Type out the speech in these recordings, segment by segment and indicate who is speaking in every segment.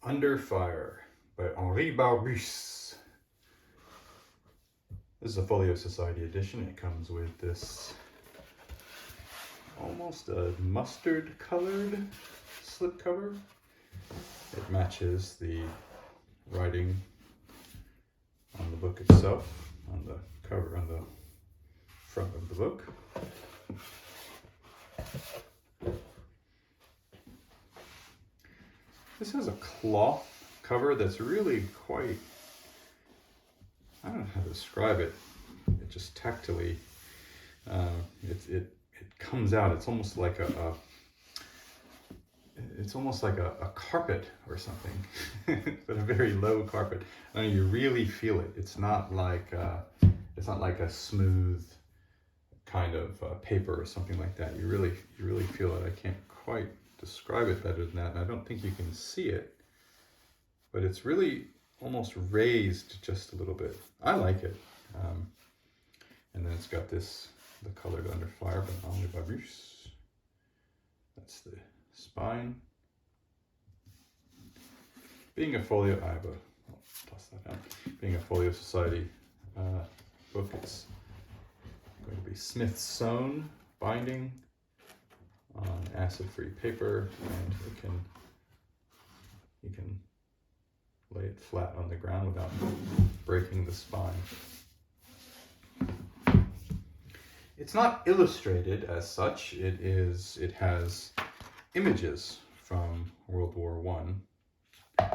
Speaker 1: Under Fire by Henri Barbusse. This is a Folio Society edition. It comes with this almost a mustard colored slipcover. It matches the writing on the book itself, on the cover, on the front of the book. This has a cloth cover that's really quite, I don't know how to describe it. It just tactily, it comes out. It's almost like a carpet or something, but a very low carpet. I mean, you really feel it. It's not like a smooth kind of paper or something like that. You really feel it. I can't quite describe it better than that, and I don't think you can see it, but it's really almost raised just a little bit. I like it. And then it's got this, the colored Under Fire by Henri Barbusse. That's the spine. Being a Folio, I'll toss that out. Being a Folio Society book, it's going to be Smith sewn binding on acid-free paper, and you can lay it flat on the ground without breaking the spine. It's not illustrated as such. It has images from World War I.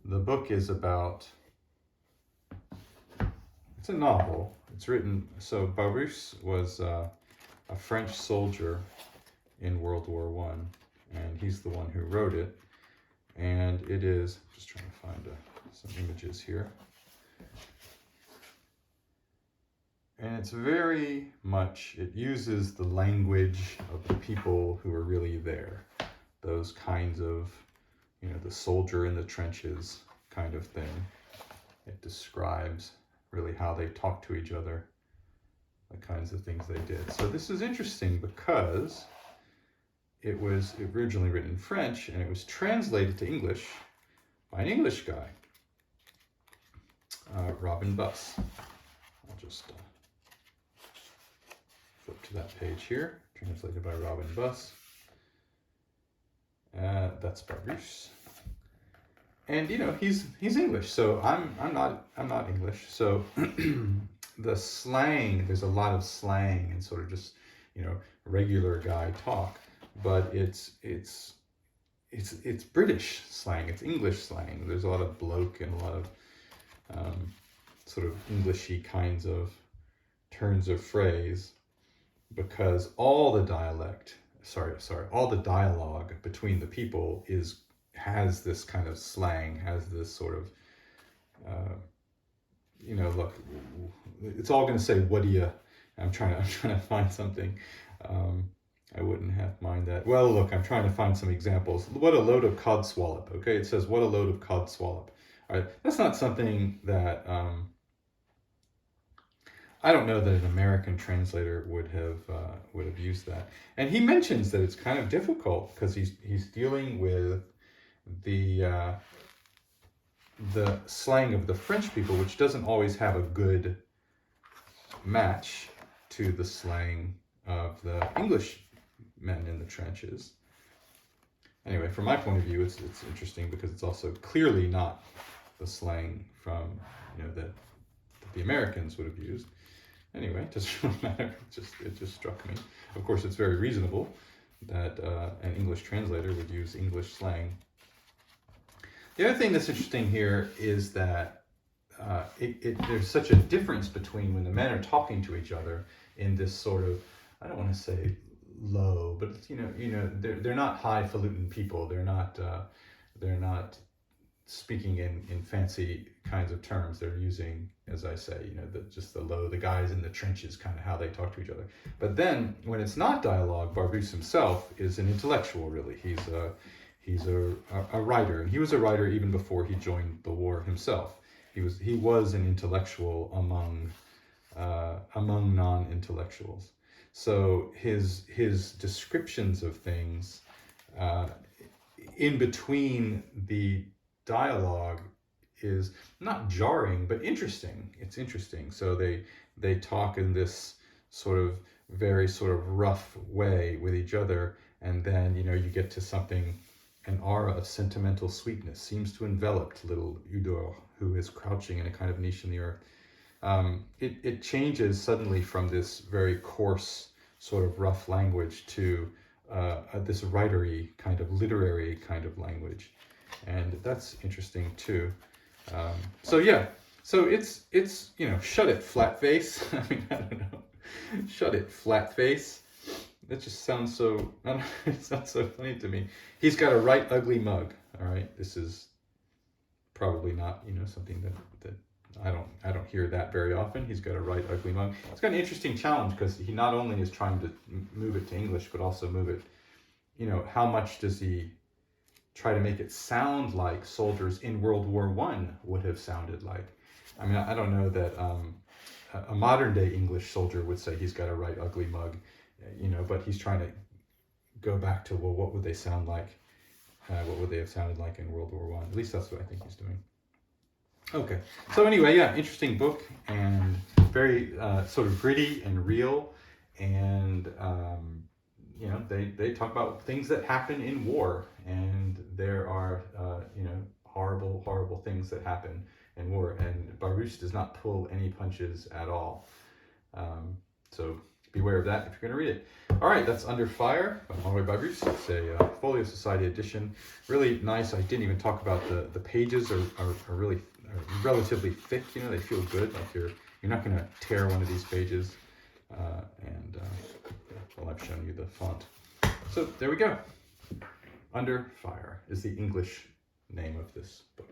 Speaker 1: The book is about, it's a novel. It's written, so Barbusse was a French soldier in World War I, and he's the one who wrote it. And it is, just trying to find some images here. And it's very much, it uses the language of the people who are really there. Those kinds of, the soldier in the trenches kind of thing. It describes really how they talk to each other, the kinds of things they did. So this is interesting because it was originally written in French and it was translated to English by an English guy, Barbusse. I'll just flip to that page here, translated by Barbusse. That's Barbusse. And he's English, so I'm not English. So the slang, there's a lot of slang and sort of just regular guy talk, but it's British slang, it's English slang. There's a lot of bloke and a lot of sort of Englishy kinds of turns of phrase, because all the dialogue between the people has this kind of slang, has this sort of, look, it's all going to say, what do you, I'm trying to find something. I wouldn't have mind that. Well, look, I'm trying to find some examples. What a load of codswallop. Okay, it says, what a load of codswallop. All right, that's not something that, I don't know that an American translator would have used that. And he mentions that it's kind of difficult because he's dealing with the slang of the French people, which doesn't always have a good match to the slang of the English men in the trenches. Anyway, from my point of view, it's interesting because it's also clearly not the slang from that the Americans would have used. Anyway, it doesn't really matter. It just struck me. Of course, it's very reasonable that an English translator would use English slang. The other thing that's interesting here is that there's such a difference between when the men are talking to each other in this sort of, I don't want to say low, but they're not highfalutin people. They're not speaking in fancy kinds of terms. They're using, as I say, the guys in the trenches, kind of how they talk to each other. But then when it's not dialogue, Barbusse himself is an intellectual, really. He's a writer, and he was a writer even before he joined the war himself. He was an intellectual among non-intellectuals. So his descriptions of things, in between the dialogue is not jarring, but interesting. It's interesting. So they talk in this sort of very sort of rough way with each other, and then you get to something. An aura of sentimental sweetness seems to envelop little Udor, who is crouching in a kind of niche in the earth. It changes suddenly from this very coarse, sort of rough language to this writery kind of literary kind of language, and that's interesting too. So yeah, so it's shut it, flat face. I mean, I don't know, shut it, flat face. That just sounds so. I don't know, it sounds so funny to me. He's got a right ugly mug. All right, this is probably not something that I don't hear that very often. He's got a right ugly mug. It's got an interesting challenge because he not only is trying to move it to English, but also move it. How much does he try to make it sound like soldiers in World War I would have sounded like? I mean, I don't know that a modern day English soldier would say he's got a right ugly mug, but he's trying to go back to, well, what would they sound like? What would they have sounded like in World War I? At least that's what I think he's doing. Okay, so anyway, yeah, interesting book, and very sort of gritty and real, and they talk about things that happen in war, and there are horrible things that happen in war, and Barbusse does not pull any punches at all. So beware of that if you're going to read it. All right, that's Under Fire by Henri Barbusse. It's a Folio Society edition. Really nice. I didn't even talk about the pages are really relatively thick. They feel good. Like you're not going to tear one of these pages. Well, I've shown you the font. So there we go. Under Fire is the English name of this book.